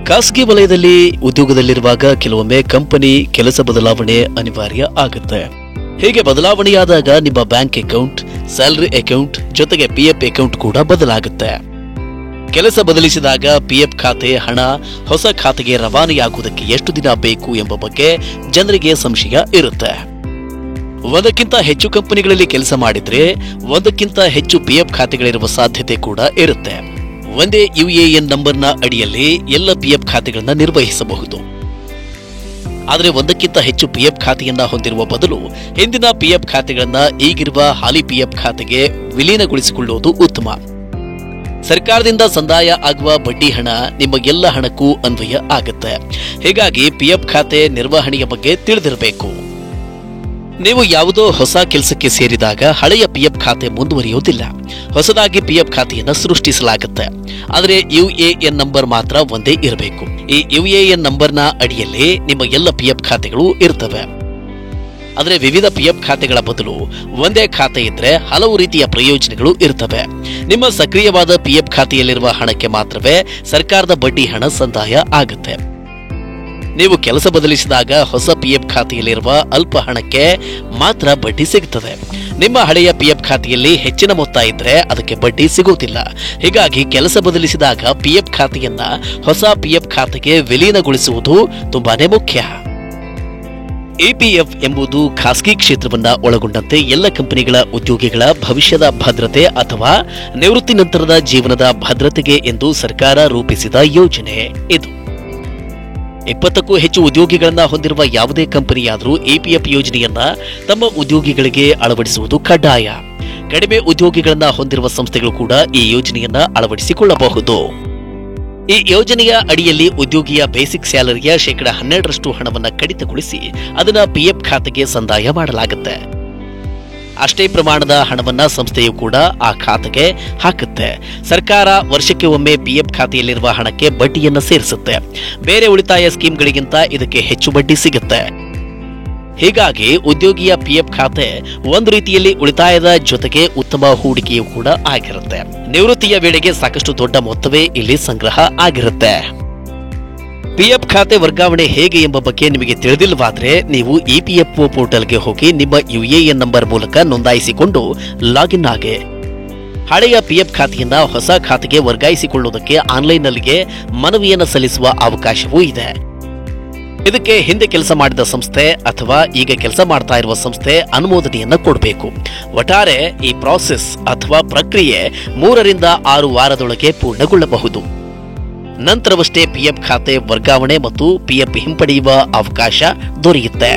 ಖಾಸಗಿ ವಲಯದಲ್ಲಿ ಉದ್ಯೋಗದಲ್ಲಿರುವಾಗ ಕೆಲವೊಮ್ಮೆ ಕಂಪನಿ ಕೆಲಸ ಬದಲಾವಣೆ ಅನಿವಾರ್ಯ ಆಗುತ್ತೆ. ಹೀಗೆ ಬದಲಾವಣೆಯಾದಾಗ ನಿಮ್ಮ ಬ್ಯಾಂಕ್ ಅಕೌಂಟ್, ಸ್ಯಾಲರಿ ಅಕೌಂಟ್ ಜೊತೆಗೆ ಪಿಎಫ್ ಅಕೌಂಟ್ ಕೂಡ ಬದಲಾಗುತ್ತೆ. ಕೆಲಸ ಬದಲಿಸಿದಾಗ ಪಿಎಫ್ ಖಾತೆ ಹಣ ಹೊಸ ಖಾತೆಗೆ ರವಾನೆಯಾಗುವುದಕ್ಕೆ ಎಷ್ಟು ದಿನ ಬೇಕು ಎಂಬ ಬಗ್ಗೆ ಜನರಿಗೆ ಸಂಶಯ ಇರುತ್ತೆ. ಒಂದಕ್ಕಿಂತ ಹೆಚ್ಚು ಕಂಪನಿಗಳಲ್ಲಿ ಕೆಲಸ ಮಾಡಿದ್ರೆ ಒಂದಕ್ಕಿಂತ ಹೆಚ್ಚು ಪಿಎಫ್ ಖಾತೆಗಳಿರುವ ಸಾಧ್ಯತೆ ಕೂಡ ಇರುತ್ತೆ. ಒಂದೇ ಯುಎಎನ್ ನಂಬರ್ನ ಅಡಿಯಲ್ಲಿ ಎಲ್ಲ ಪಿಎಫ್ ಖಾತೆಗಳನ್ನ ನಿರ್ವಹಿಸಬಹುದು. ಆದರೆ ಒಂದಕ್ಕಿಂತ ಹೆಚ್ಚು ಪಿಎಫ್ ಖಾತೆಯನ್ನ ಹೊಂದಿರುವ ಬದಲು ಹಿಂದಿನ ಪಿಎಫ್ ಖಾತೆಗಳನ್ನ ಈಗಿರುವ ಹಾಲಿ ಪಿಎಫ್ ಖಾತೆಗೆ ವಿಲೀನಗೊಳಿಸಿಕೊಳ್ಳುವುದು ಉತ್ತಮ. ಸರ್ಕಾರದಿಂದ ಸಂದಾಯ ಆಗುವ ಬಡ್ಡಿ ಹಣ ನಿಮ್ಮ ಎಲ್ಲ ಹಣಕ್ಕೂ ಅನ್ವಯ ಆಗುತ್ತೆ. ಹೀಗಾಗಿ ಪಿಎಫ್ ಖಾತೆ ನಿರ್ವಹಣೆಯ ಬಗ್ಗೆ ತಿಳಿದಿರಬೇಕು. ನೀವು ಯಾವುದೋ ಹೊಸ ಕೆಲಸಕ್ಕೆ ಸೇರಿದಾಗ ಹಳೆಯ ಪಿಎಫ್ ಖಾತೆ ಮುಂದುವರಿಯುವುದಿಲ್ಲ. ಹೊಸದಾಗಿ ಪಿಎಫ್ ಖಾತೆಯನ್ನು ಸೃಷ್ಟಿಸಲಾಗುತ್ತೆ. ಆದರೆ ಯುಎಎನ್ ನಂಬರ್ ಮಾತ್ರ ಒಂದೇ ಇರಬೇಕು. ಈ ಯುಎಎನ್ ನಂಬರ್ನ ಅಡಿಯಲ್ಲಿ ನಿಮ್ಮ ಎಲ್ಲ ಪಿಎಫ್ ಖಾತೆಗಳು ಇರ್ತವೆ. ಆದರೆ ವಿವಿಧ ಪಿಎಫ್ ಖಾತೆಗಳ ಬದಲು ಒಂದೇ ಖಾತೆ ಇದ್ರೆ ಹಲವು ರೀತಿಯ ಪ್ರಯೋಜನಗಳು ಇರ್ತವೆ. ನಿಮ್ಮ ಸಕ್ರಿಯವಾದ ಪಿಎಫ್ ಖಾತೆಯಲ್ಲಿರುವ ಹಣಕ್ಕೆ ಮಾತ್ರವೇ ಸರ್ಕಾರದ ಬಡ್ಡಿ ಹಣ ಸಂದಾಯ ಆಗುತ್ತೆ. ನೀವು ಕೆಲಸ ಬದಲಿಸಿದಾಗ ಹೊಸ ಪಿಎಫ್ ಖಾತೆಯಲ್ಲಿರುವ ಅಲ್ಪ ಹಣಕ್ಕೆ ಮಾತ್ರ ಬಡ್ಡಿ ಸಿಗುತ್ತದೆ. ನಿಮ್ಮ ಹಳೆಯ ಪಿಎಫ್ ಖಾತೆಯಲ್ಲಿ ಹೆಚ್ಚಿನ ಮೊತ್ತ ಇದ್ರೆ ಅದಕ್ಕೆ ಬಡ್ಡಿ ಸಿಗುವುದಿಲ್ಲ. ಹೀಗಾಗಿ ಕೆಲಸ ಬದಲಿಸಿದಾಗ ಪಿಎಫ್ ಖಾತೆಯನ್ನ ಹೊಸ ಪಿಎಫ್ ಖಾತೆಗೆ ವಿಲೀನಗೊಳಿಸುವುದು ತುಂಬಾನೇ ಮುಖ್ಯ. ಇಪಿಎಫ್ ಎಂಬುದು ಖಾಸಗಿ ಕ್ಷೇತ್ರವನ್ನ ಒಳಗೊಂಡಂತೆ ಎಲ್ಲ ಕಂಪನಿಗಳ ಉದ್ಯೋಗಿಗಳ ಭವಿಷ್ಯದ ಭದ್ರತೆ ಅಥವಾ ನಿವೃತ್ತಿ ನಂತರದ ಜೀವನದ ಭದ್ರತೆಗೆ ಎಂದು ಸರ್ಕಾರ ರೂಪಿಸಿದ ಯೋಜನೆ ಇದು. 20ಕ್ಕೂ ಹೆಚ್ಚು ಉದ್ಯೋಗಿಗಳನ್ನ ಹೊಂದಿರುವ ಯಾವುದೇ ಕಂಪನಿಯಾದರೂ ಇಪಿಎಫ್ ಯೋಜನೆಯನ್ನ ತಮ್ಮ ಉದ್ಯೋಗಿಗಳಿಗೆ ಅಳವಡಿಸುವುದು ಕಡ್ಡಾಯ. ಕಡಿಮೆ ಉದ್ಯೋಗಿಗಳನ್ನ ಹೊಂದಿರುವ ಸಂಸ್ಥೆಗಳು ಕೂಡ ಈ ಯೋಜನೆಯನ್ನ ಅಳವಡಿಸಿಕೊಳ್ಳಬಹುದು. ಈ ಯೋಜನೆಯ ಅಡಿಯಲ್ಲಿ ಉದ್ಯೋಗಿಯ ಬೇಸಿಕ್ ಸ್ಯಾಲರಿಯ 12% ಹಣವನ್ನು ಕಡಿತಗೊಳಿಸಿ ಅದನ್ನ ಪಿಎಫ್ ಖಾತೆಗೆ ಸಂದಾಯ ಮಾಡಲಾಗುತ್ತೆ. ಅಷ್ಟೇ ಪ್ರಮಾಣದ ಹಣವನ್ನ ಸಂಸ್ಥೆಯು ಕೂಡ ಆ ಖಾತೆಗೆ ಹಾಕುತ್ತೆ. ಸರ್ಕಾರ ವರ್ಷಕ್ಕೆ ಒಮ್ಮೆ ಪಿಎಫ್ ಖಾತೆಯಲ್ಲಿರುವ ಹಣಕ್ಕೆ ಬಡ್ಡಿಯನ್ನ ಸೇರಿಸುತ್ತೆ. ಬೇರೆ ಉಳಿತಾಯ ಸ್ಕೀಮ್ಗಳಿಗಿಂತ ಇದಕ್ಕೆ ಹೆಚ್ಚು ಬಡ್ಡಿ ಸಿಗುತ್ತೆ. ಹೀಗಾಗಿ ಉದ್ಯೋಗಿಯ ಪಿಎಫ್ ಖಾತೆ ಒಂದು ರೀತಿಯಲ್ಲಿ ಉಳಿತಾಯದ ಜೊತೆಗೆ ಉತ್ತಮ ಹೂಡಿಕೆಯೂ ಕೂಡ ಆಗಿರುತ್ತೆ. ನಿವೃತ್ತಿಯ ವೇಳೆಗೆ ಸಾಕಷ್ಟು ದೊಡ್ಡ ಮೊತ್ತವೇ ಇಲ್ಲಿ ಸಂಗ್ರಹ ಆಗಿರುತ್ತೆ. ಪಿಎಫ್ ಖಾತೆ ವರ್ಗಾವಣೆ ಹೇಗೆ ಎಂಬ ಬಗ್ಗೆ ನಿಮಗೆ ತಿಳಿದಿಲ್ಲವಾದ್ರೆ ನೀವು ಇಪಿಎಫ್ಒ ಪೋರ್ಟಲ್ಗೆ ಹೋಗಿ ನಿಮ್ಮ ಯುಎಎನ್ ನಂಬರ್ ಮೂಲಕ ನೋಂದಾಯಿಸಿಕೊಂಡು ಲಾಗಿನ್ ಆಗಿ ಹಳೆಯ ಪಿಎಫ್ ಖಾತೆಯನ್ನ ಹೊಸ ಖಾತೆಗೆ ವರ್ಗಾಯಿಸಿಕೊಳ್ಳುವುದಕ್ಕೆ ಆನ್ಲೈನ್ನಲ್ಲಿಗೆ ಮನವಿಯನ್ನು ಸಲ್ಲಿಸುವ ಅವಕಾಶವೂ ಇದೆ. ಇದಕ್ಕೆ ಹಿಂದೆ ಕೆಲಸ ಮಾಡಿದ ಸಂಸ್ಥೆ ಅಥವಾ ಈಗ ಕೆಲಸ ಮಾಡ್ತಾ ಇರುವ ಸಂಸ್ಥೆ ಅನುಮೋದನೆಯನ್ನ ಕೊಡಬೇಕು. ಒಟ್ಟಾರೆ ಈ ಪ್ರಾಸೆಸ್ ಅಥವಾ ಪ್ರಕ್ರಿಯೆ 3 ರಿಂದ 6 ವಾರದೊಳಗೆ ಪೂರ್ಣಗೊಳ್ಳಬಹುದು. ನಂತರವಷ್ಟೇ ಪಿಎಫ್ ಖಾತೆ ವರ್ಗಾವಣೆ ಮತ್ತು ಪಿಎಫ್ ಹಿಂಪಡೆಯುವ ಅವಕಾಶ ದೊರೆಯುತ್ತೆ.